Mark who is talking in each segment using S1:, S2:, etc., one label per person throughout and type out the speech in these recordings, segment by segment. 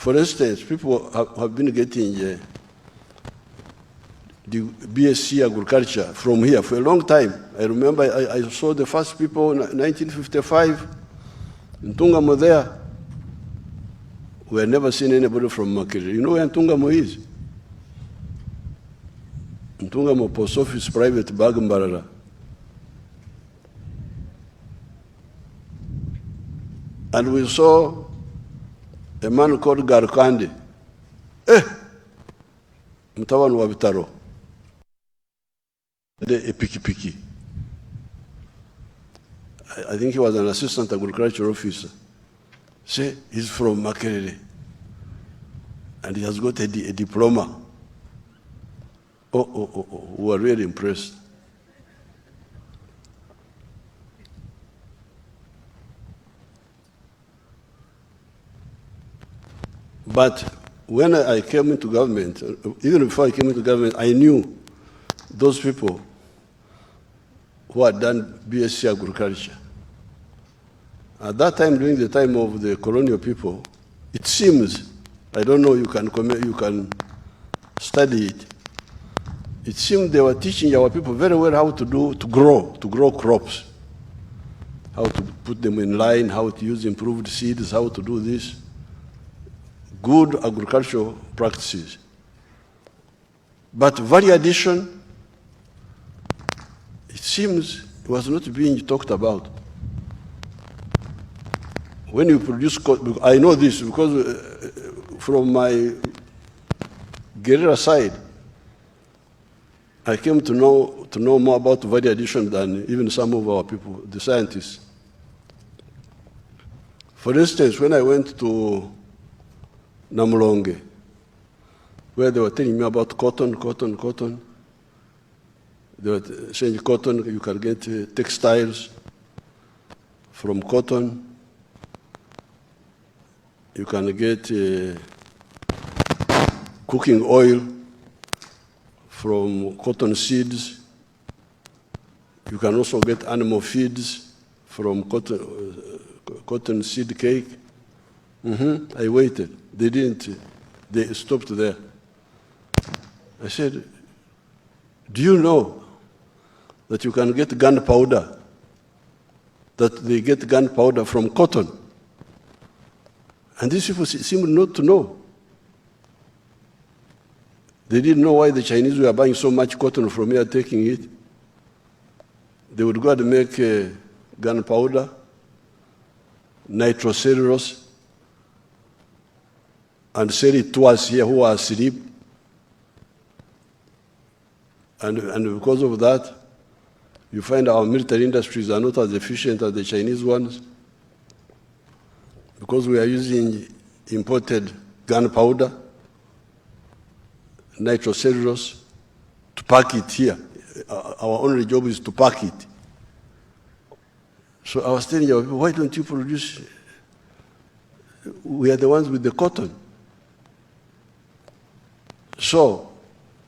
S1: For instance, people have been getting the BSc agriculture from here for a long time. I remember I saw the first people in 1955 in Tungamo there. We had never seen anybody from Makerere. You know where Tungamo is? Tungamo Post Office Private Bagambarara. And we saw a man called Garkande. Mtawan wa Bitaro. A piki. I think he was an assistant agriculture officer. Say, he's from Makerere. And he has got a diploma. Oh, we were really impressed. But when I came into government, even before I came into government, I knew those people who had done BSc agriculture. At that time, during the time of the colonial people, it seems, I don't know, you can study it. It seemed they were teaching our people very well how to grow crops, how to put them in line, how to use improved seeds, how to do this. Good agricultural practices. But value addition, it seems it was not being talked about. When you produce, I know this because from my guerrilla side, I came to know more about value addition than even some of our people, the scientists. For instance, when I went to Namulonge, where they were telling me about cotton. They were saying cotton, you can get textiles from cotton. You can get cooking oil from cotton seeds. You can also get animal feeds from cotton seed cake. I waited. They didn't. They stopped there. I said, do you know that you can get gunpowder? That they get gunpowder from cotton? And these people seem not to know. They didn't know why the Chinese were buying so much cotton from here, taking it. They would go and make gunpowder, nitrocellulose, and sell it to us here who are asleep. And because of that, you find our military industries are not as efficient as the Chinese ones, because we are using imported gunpowder, nitrocellulose, to pack it here. Our only job is to pack it. So I was telling our people, why don't you produce? We are the ones with the cotton. So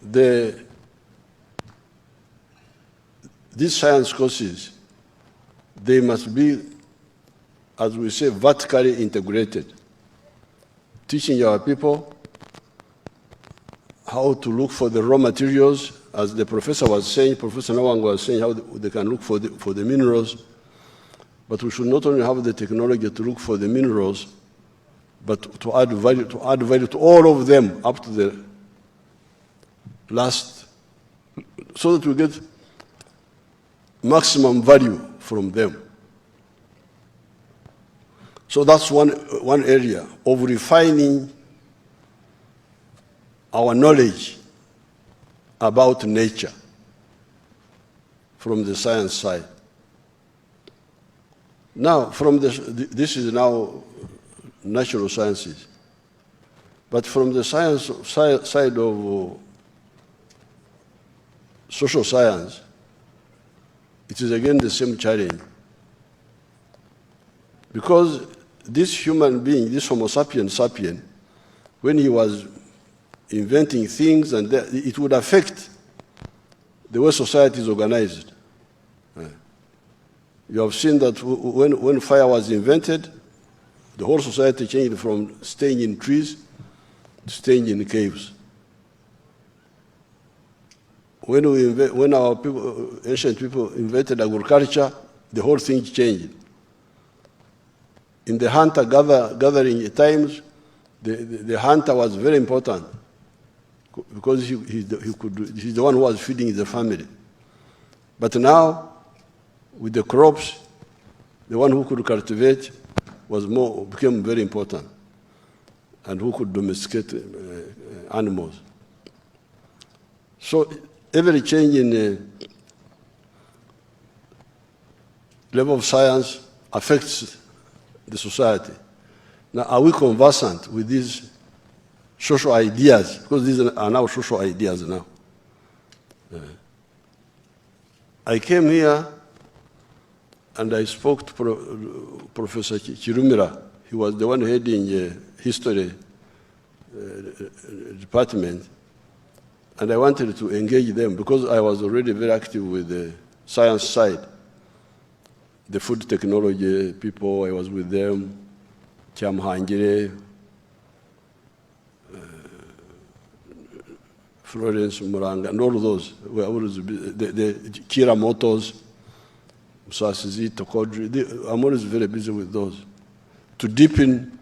S1: these science courses, they must be, as we say, vertically integrated, teaching our people how to look for the raw materials, as the professor was saying, Professor Nawang was saying, how they can look for the minerals. But we should not only have the technology to look for the minerals, but to add value to all of them up to the last, so that we get maximum value from them. So that's one area of refining our knowledge about nature from the science side. Now, this is now natural sciences. But from the science side of social science, it is again the same challenge. Because this human being, this Homo sapiens sapien, when he was inventing things, and it would affect the way society is organized. You have seen that when fire was invented, The whole society changed from staying in trees to staying in caves. When our people, ancient people invented agriculture, the whole thing changed. In the hunter-gathering times, the hunter was very important because he's the one who was feeding the family. But now, with the crops, the one who could cultivate became very important, and who could domesticate animals. So every change in level of science affects the society. Now, are we conversant with these social ideas? Because these are now social ideas now. I came here and I spoke to Professor Chirumira. He was the one heading history department. And I wanted to engage them because I was already very active with the science side. The food technology people, I was with them, Chamhangire, Florence Muranga, and all of those. The Kira Motors, Musasizi, Tokodri, I'm always very busy with those. To deepen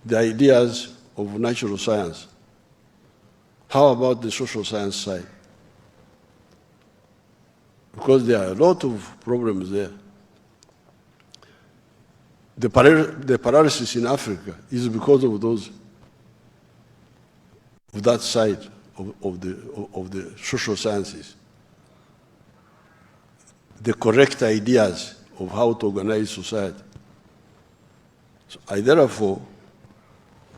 S1: the ideas of natural science. How about the social science side? Because there are a lot of problems there. The paralysis in Africa is because of that side of the social sciences. The correct ideas of how to organize society. So I therefore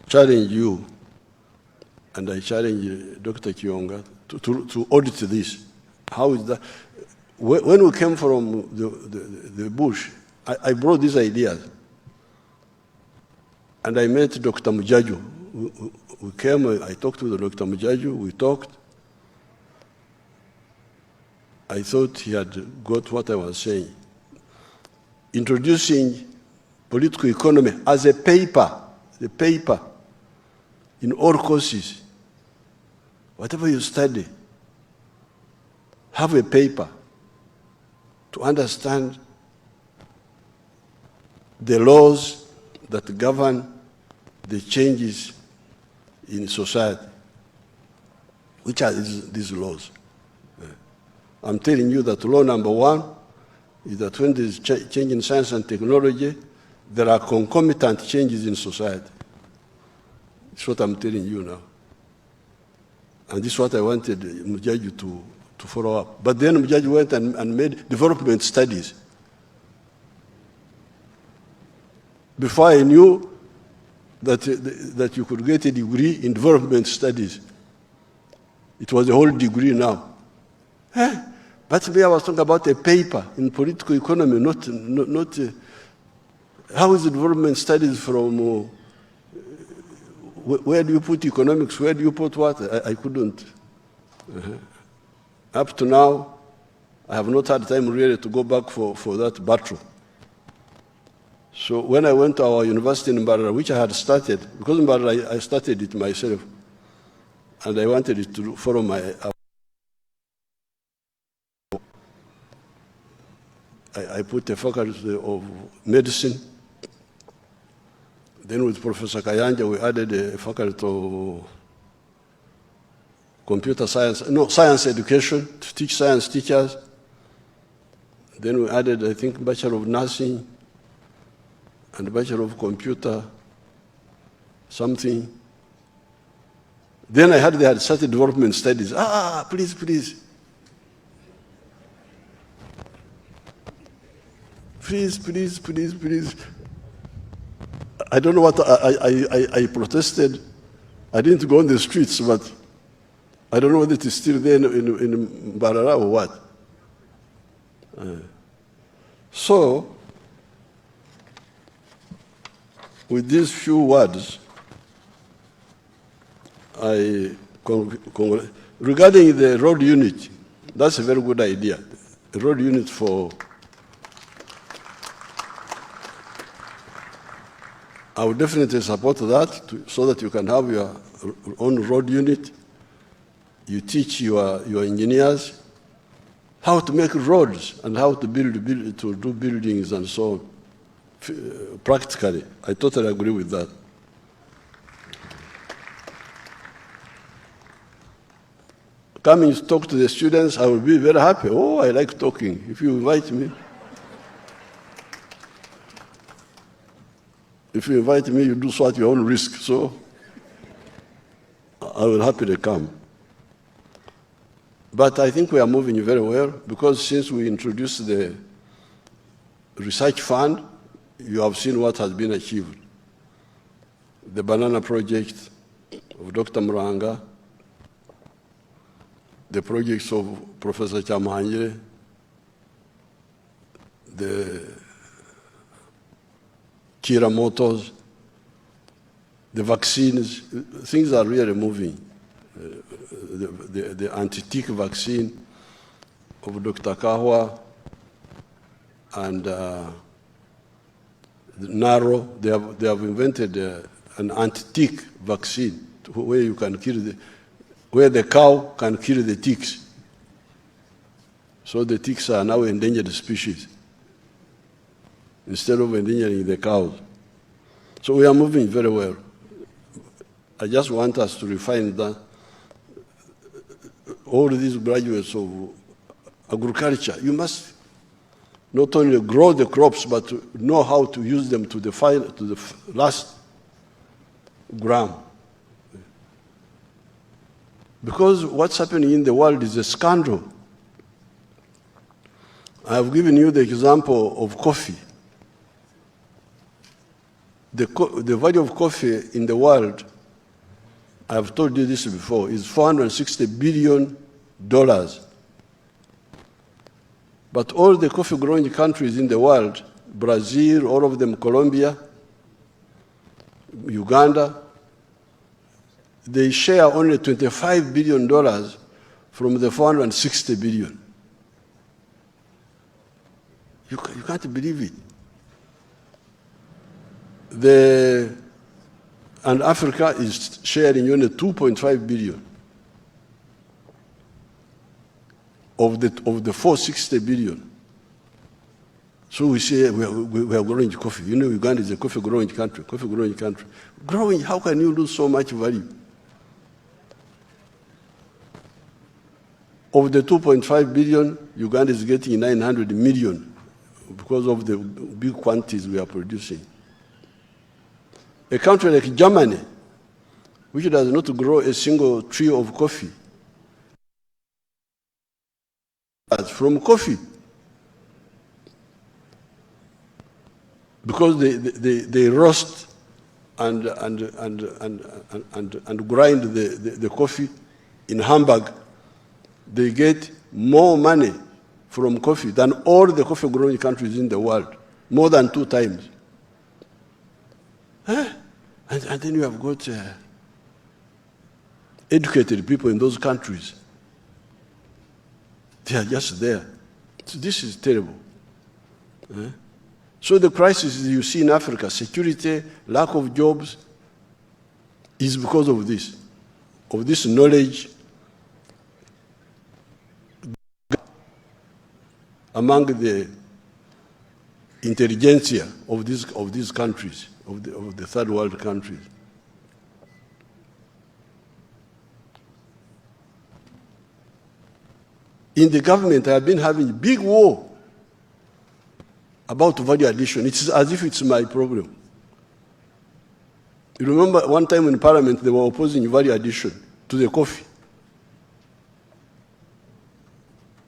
S1: challenge you, and I challenge Dr. Kionga to audit this. How is that? When we came from the bush, I brought these ideas. And I met Dr. Mujaju. We came, I talked with Dr. Mujaju, we talked. I thought he had got what I was saying. Introducing political economy as a paper, the paper in all courses. Whatever you study, have a paper to understand the laws that govern the changes in society. Which are these laws? I'm telling you that law number one is that when there's change in science and technology, there are concomitant changes in society. That's what I'm telling you now. And this is what I wanted Mujaju to follow up. But then Mujaju went and made development studies. Before I knew that you could get a degree in development studies. It was a whole degree now. But me, I was talking about a paper in political economy, not how is the development studies from, where do you put economics, where do you put what? I couldn't. Up to now, I have not had time really to go back for that battle. So when I went to our university in Mbarara, which I had started, because in Mbarara I started it myself, and I wanted it to follow I put a faculty of medicine. Then with Professor Kayanja, we added a faculty of computer science, science education, to teach science teachers. Then we added, I think, Bachelor of Nursing and Bachelor of Computer, something. Then they had started development studies. Please. Please. I don't know what I protested. I didn't go on the streets, but I don't know whether it is still there in Barara or what. So, with these few words, regarding the road unit, that's a very good idea. A road unit for I would definitely support that so that you can have your own road unit. You teach your engineers how to make roads and how to to do buildings and so on. Practically, I totally agree with that. Coming to talk to the students, I will be very happy. Oh, I like talking. If you invite me. If you invite me, you do so at your own risk. So I will happily come. But I think we are moving very well because since we introduced the research fund, you have seen what has been achieved. The banana project of Dr. Muranga, the projects of Professor Chamahanyire, the Kira Motors, the vaccines, things are really moving. The anti-tick vaccine of Dr. Kahwa and Naro, they have invented an anti-tick vaccine where you can kill where the cow can kill the ticks. So the ticks are now endangered species instead of endangering the cows. So we are moving very well. I just want us to refine that. All these graduates of agriculture, you must not only grow the crops, but know how to use them to the last gram. Because what's happening in the world is a scandal. I have given you the example of coffee. The value of coffee in the world, I have told you this before, is $460 billion. But all the coffee-growing countries in the world, Brazil, all of them, Colombia, Uganda, they share only $25 billion from the $460 billion. You can't believe it. And Africa is sharing only $2.5 billion of the 460 billion. So we say we are growing coffee. You know, Uganda is a coffee-growing country. Growing, how can you lose so much value? Of the 2.5 billion, Uganda is getting 900 million because of the big quantities we are producing. A country like Germany, which does not grow a single tree of coffee, from coffee, because they roast and grind the coffee in Hamburg, they get more money from coffee than all the coffee-growing countries in the world, more than 2 times. And then you have got educated people in those countries. They are just there. So this is terrible. So the crisis you see in Africa, security, lack of jobs, is because of this knowledge among the intelligentsia of these countries, of the third world countries. In the government, I have been having a big war about value addition. It's as if it's my problem. You remember one time in Parliament, they were opposing value addition to the coffee,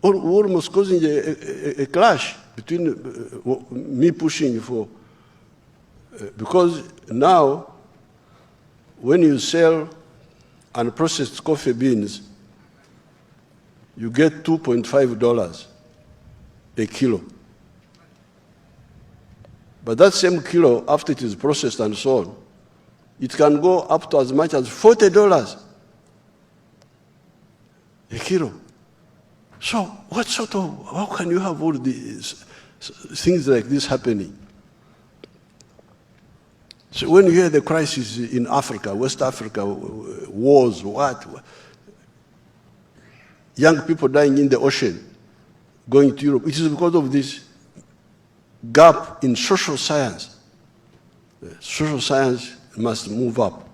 S1: almost causing a clash between me pushing for, because now when you sell unprocessed coffee beans, you get $2.5 a kilo. But that same kilo, after it is processed and so on, it can go up to as much as $40 a kilo. So how can you have all these things like this happening? So when you hear the crisis in Africa, West Africa, wars, what? Young people dying in the ocean, going to Europe, it is because of this gap in social science. Social science must move up.